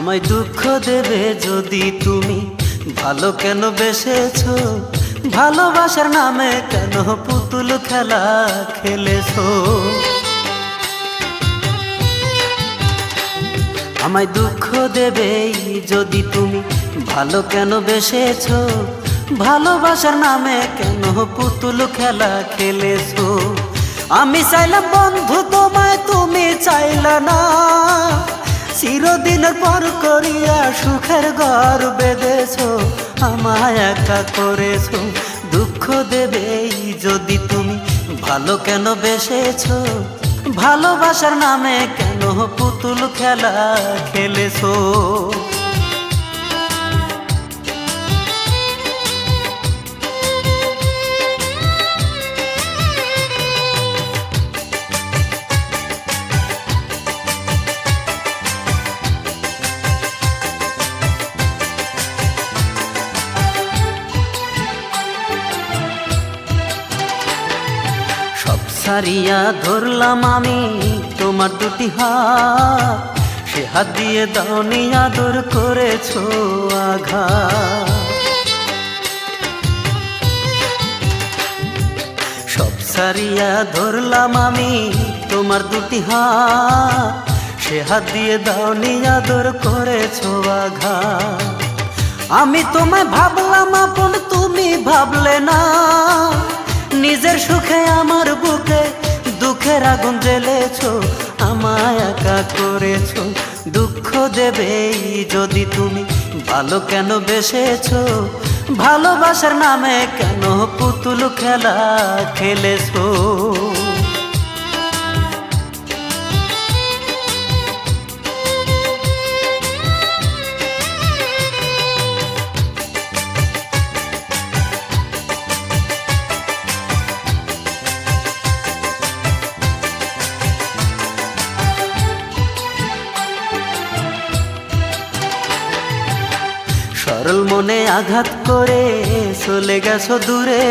আমায় দুঃখ দেবে যদি তুমি ভালো কেন বেসেছো, ভালোবাসার নামে কেন পুতুল খেলা খেলেছো। আমায় দুঃখ দেবে যদি তুমি ভালো কেন বেসেছো, ভালোবাসার নামে কেন পুতুল খেলা খেলেছো। আমি চাইলাম বন্ধু তোমায়, তুমি চাইলা না, চিরদিনের পর করিয়া সুখের ঘর বেঁধেছো, আমায় একা করেছো। দুঃখ দেবে যদি তুমি ভালো কেন বেসেছো, ভালোবাসার নামে কেন পুতুল খেলা খেলেছো। সারিয়া ধরলাম আমি তোমার দুটি হাত, সে হাত দিয়ে দাওনি আদর করেছো আঘাত। সব সারিয়া ধরলাম আমি তোমার দুটি হাত, সে হাত দিয়ে দাওনি আদর করেছো আঘাত। আমি তোমায় ভাবলাম আপন, তুমি ভাবলে না, নিজের সুখে আমার বুকে দুঃখের আগুন জ্বেলেছো, আমায় একা করেছো। দুঃখ দেবে যদি তুমি ভালো কেন বেসেছো, ভালোবাসার নামে কেন পুতুল খেলা খেলেছো। সরল মনে আঘাত করে চলে গেছো দূরে,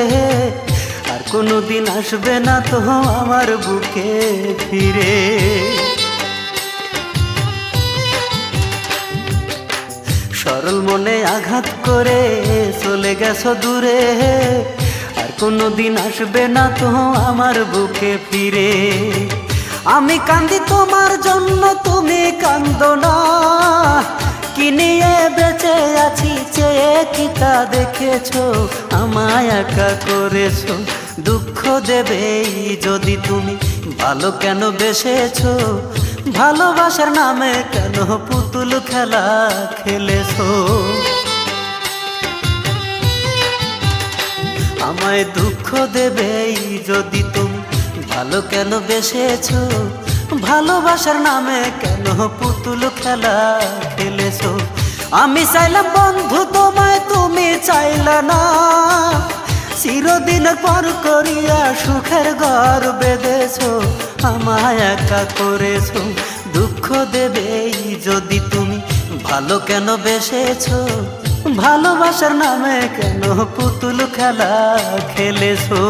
আর কোনোদিন আসবে না তো আমার বুকে ফিরে। সরল মনে আঘাত করে চলে গেছো দূরে, আর কোনোদিন আসবে না তো আমার বুকে ফিরে। আমি কান্দি তোমার জন্য, তুমি কান্দো না, কি নিয়ে বেঁচে আছি চেয়ে কি তা দেখেছো, আমায় একা করেছো। দুঃখ দেবে যদি তুমি ভালো কেন বেসেছো, ভালোবাসার নামে কেন পুতুল খেলা খেলেছো। আমায় দুঃখ দেবে যদি তুমি ভালো কেন বেসেছো, ভালোবাসার নামে কেন পুতুল খেলা খেলেছো। আমি চাইলাম বন্ধু তোমায়, তুমি চাইলা না, চিরদিনের পর করিয়া সুখের ঘর বেঁধেছো, আমায় একা করেছো। দুঃখ দেবে যদি তুমি ভালো কেন বেসেছো, ভালোবাসার নামে কেন পুতুল খেলা খেলেছো।